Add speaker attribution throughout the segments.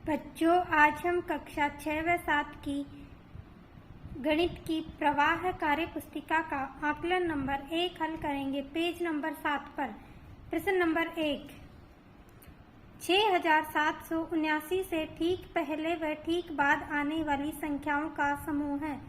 Speaker 1: बच्चों, आज हम कक्षा 6 व 7 की गणित की प्रवाह कार्य पुस्तिका का आकलन नंबर 1 हल करेंगे। पेज नंबर 7 पर प्रश्न नंबर 1, 6779 से ठीक पहले व ठीक बाद आने वाली संख्याओं का समूह है।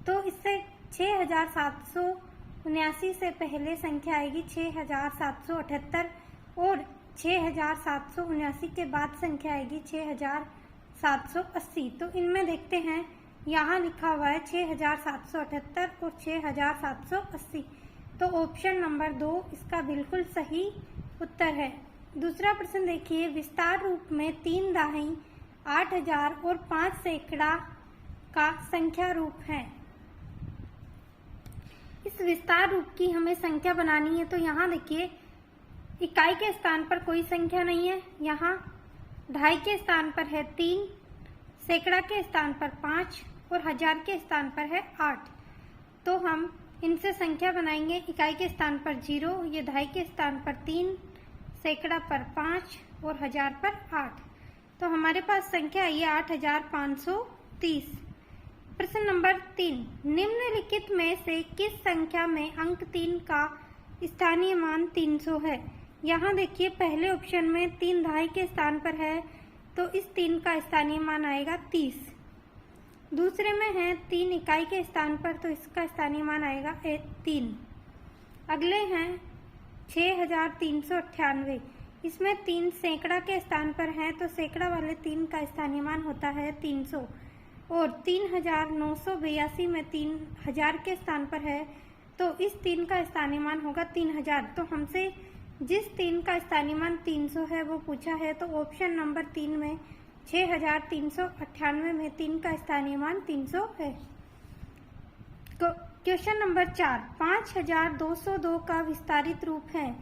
Speaker 1: तो इससे 6779 से पहले संख्या आएगी 6778 और 6779 के बाद संख्या आएगी 6780। तो इनमें देखते हैं, यहाँ लिखा हुआ है 6778 और 6780। तो ऑप्शन नंबर 2 इसका बिल्कुल सही उत्तर है। दूसरा प्रश्न देखिए, विस्तार रूप में 3 दहाई 8000 और 5 सैकड़ा का संख्या रूप है। इस विस्तार रूप की हमें संख्या बनानी है। तो यहाँ देखिए, इकाई के स्थान पर कोई संख्या नहीं है, यहाँ ढाई के स्थान पर है 3, सैकड़ा के स्थान पर 5 और हजार के स्थान पर है 8। तो हम इनसे संख्या बनाएंगे। इकाई के स्थान पर 0, ये ढाई के स्थान पर 3, सैकड़ा पर 5 और हजार पर 8। तो हमारे पास संख्या आई है 8530। प्रश्न नंबर 3, निम्नलिखित में से किस संख्या में अंक 3 का स्थानीय मान 300 है। यहाँ देखिए, पहले ऑप्शन में 3 दहाई के स्थान पर है, तो इस 3 का स्थानीय मान आएगा 30। दूसरे में है 3 इकाई के स्थान पर, तो इसका स्थानीय मान आएगा 3। अगले हैं 6398, इसमें 3 सैकड़ा के स्थान पर है, तो सैकड़ा वाले 3 का स्थानीय मान होता है 300। और 3982 में 3 हजार के स्थान पर है, तो इस 3 का स्थानीय मान होगा 3000। तो हमसे जिस 3 का स्थानीय मान 300 है वो पूछा है। तो ऑप्शन नंबर 3 में 6398 में 3 का स्थानीय मान 300 है। क्वेश्चन नंबर 4, 5202 का विस्तारित रूप है।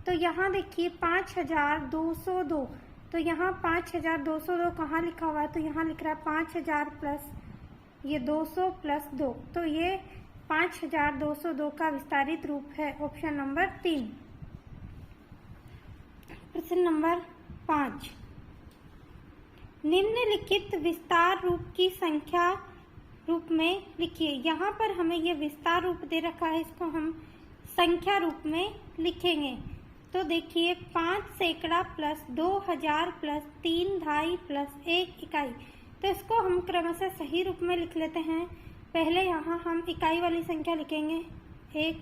Speaker 1: तो यहाँ देखिए 5202, तो यहाँ 5202 कहाँ लिखा हुआ है, तो यहाँ लिख रहा है 5000 प्लस ये 200 प्लस 2। तो ये 5202 का विस्तारित रूप है, ऑप्शन नंबर 3। प्रश्न नंबर 5, निम्नलिखित विस्तार रूप की संख्या रूप में लिखिए। यहाँ पर हमें ये विस्तार रूप दे रखा है, इसको हम संख्या रूप में लिखेंगे। तो देखिए 5 सैकड़ा प्लस 2000 प्लस 3 ढाई प्लस 1 इकाई। तो इसको हम क्रमशः सही रूप में लिख लेते हैं। पहले यहाँ हम इकाई वाली संख्या लिखेंगे, 1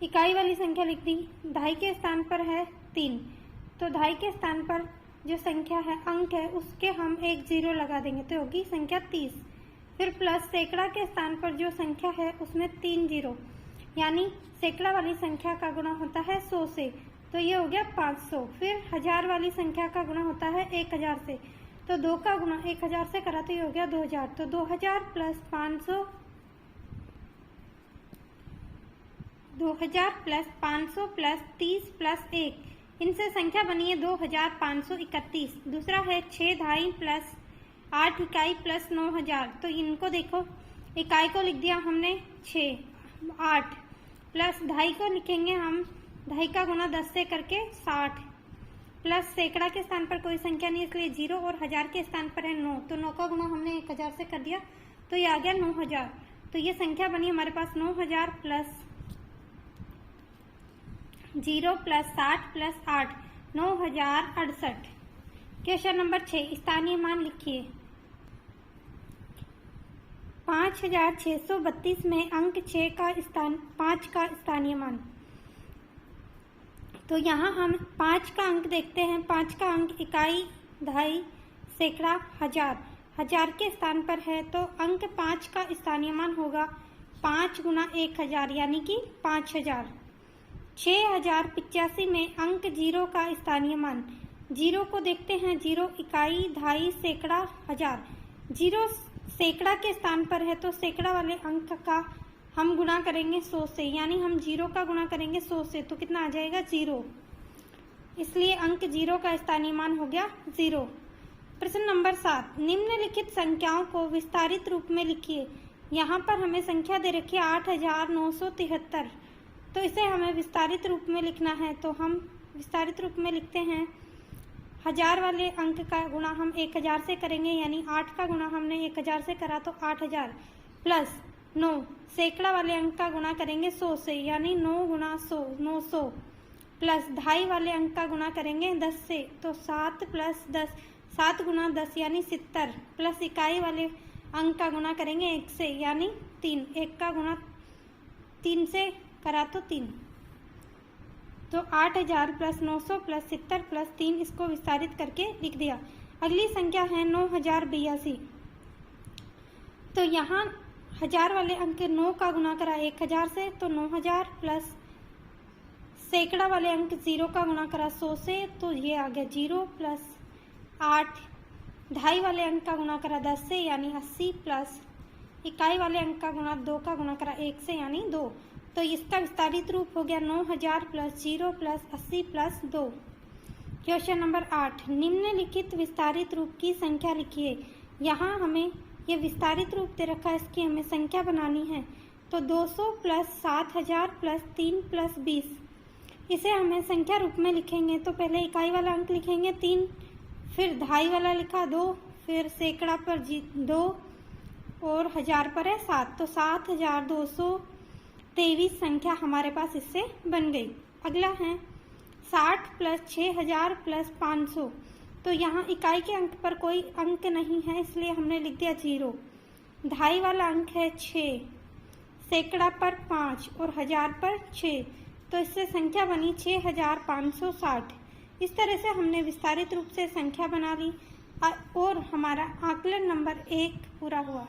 Speaker 1: इकाई वाली संख्या लिख दी। ढाई के स्थान पर है 3, तो ढाई के स्थान पर जो संख्या है अंक है उसके हम एक 0 लगा देंगे, तो होगी संख्या 30। फिर प्लस सैकड़ा के स्थान पर जो संख्या है उसमें 3 0, यानी सैकड़ा वाली संख्या का गुणा होता है 100 से, तो ये हो गया 500। फिर हजार वाली संख्या का गुणा होता है 1000 से, तो 2 का गुणा 1000 से करा तो ये हो गया 2000। तो 2000 प्लस 500, 2000 प्लस 500 प्लस 30 प्लस 1, इनसे संख्या बनी है 2531। दूसरा है 6 ढाई प्लस 8 इकाई प्लस 9000। तो इनको देखो, इकाई को लिख दिया हमने 6, 8 प्लस ढाई को लिखेंगे हम, ढाई का गुणा 10 से करके 60 प्लस सैकड़ा के स्थान पर कोई संख्या नहीं इसलिए 0 और हजार के स्थान पर है 9, तो 9 का गुणा हमने 1000 से कर दिया, तो ये आ गया 9000। तो ये संख्या बनी हमारे पास 9000 plus 0 plus 60 plus 8, 9068। Question number 6, स्थानीय मान लिखिए। 5632 में अंक 5 का स्थानीय मान। तो यहाँ हम 5 का अंक देखते हैं। 5 का अंक इकाई, ढाई, सैकड़ा, हजार के स्थान पर है, तो अंक 5 का स्थानीय मान होगा 5 गुना 1000 यानी कि 5000। 6085 में अंक 0 का स्थानीय मान। 0 को देखते हैं, 0 इकाई, ढाई, सैकड़ा, हजार। 0 सैकड़ा के स्थान पर है, तो सैकड़ा वाले अंक का हम गुणा करेंगे 100 से, यानी हम 0 का गुणा करेंगे 100 से, तो कितना आ जाएगा 0। इसलिए अंक 0 का स्थानीय मान हो गया 0। प्रश्न नंबर 7, निम्नलिखित संख्याओं को विस्तारित रूप में लिखिए। यहाँ पर हमें संख्या दे रखी है 8973, तो इसे हमें विस्तारित रूप में लिखना है। तो हम विस्तारित रूप में लिखते हैं हजार वाले अंक का गुणा हम 1000 से करेंगे, यानी 8 का गुणा हमने 1000 से करा तो 8000 प्लस 9 सैकड़ा वाले अंक का गुणा करेंगे 100 से, यानी 9 गुणा 100 900 प्लस ढाई वाले अंक का गुणा करेंगे 10 से तो 7 प्लस 10 7 गुणा 10 यानी 70 प्लस इकाई वाले अंक का गुणा करेंगे 1 से यानी 3, 1 का गुणा 3 से करा तो 3, तो 8000 प्लस 900 प्लस 70 प्लस 3, इसको विस्तारित करके लिख दिया। अगली संख्या है 9082। तो यहाँ हजार वाले अंक 9 का गुणा करा 1000 से तो 9000 प्लस सैकड़ा वाले अंक 0 का गुणा करा 100 से तो ये आ गया 0 प्लस 8 ढाई वाले अंक का गुणा करा 10 से यानी 80 प्लस इकाई वाले अंक का गुणा 2 का गुणा करा 1 से यानी 2, तो इसका विस्तारित रूप हो गया 9000 plus 0 plus 80 plus 2। Question number 8, निम्नलिखित विस्तारित रूप की संख्या लिखिए। यहाँ हमें ये विस्तारित रूप दे रखा है, इसकी हमें संख्या बनानी है। तो 200 प्लस 7000 प्लस 3 प्लस 20, इसे हमें संख्या रूप में लिखेंगे। तो पहले इकाई वाला अंक लिखेंगे 3, फिर ढाई वाला लिखा 2, फिर सैकड़ा पर 2 और हजार पर है 7, तो 7223 संख्या हमारे पास इससे बन गई। अगला है 60 प्लस 6000 प्लस 500। तो यहाँ इकाई के अंक पर कोई अंक नहीं है, इसलिए हमने लिख दिया 0। ढाई वाला अंक है 6, सैकड़ा पर 5 और हजार पर 6, तो इससे संख्या बनी 6560। इस तरह से हमने विस्तारित रूप से संख्या बना ली और हमारा आकलन नंबर 1 पूरा हुआ।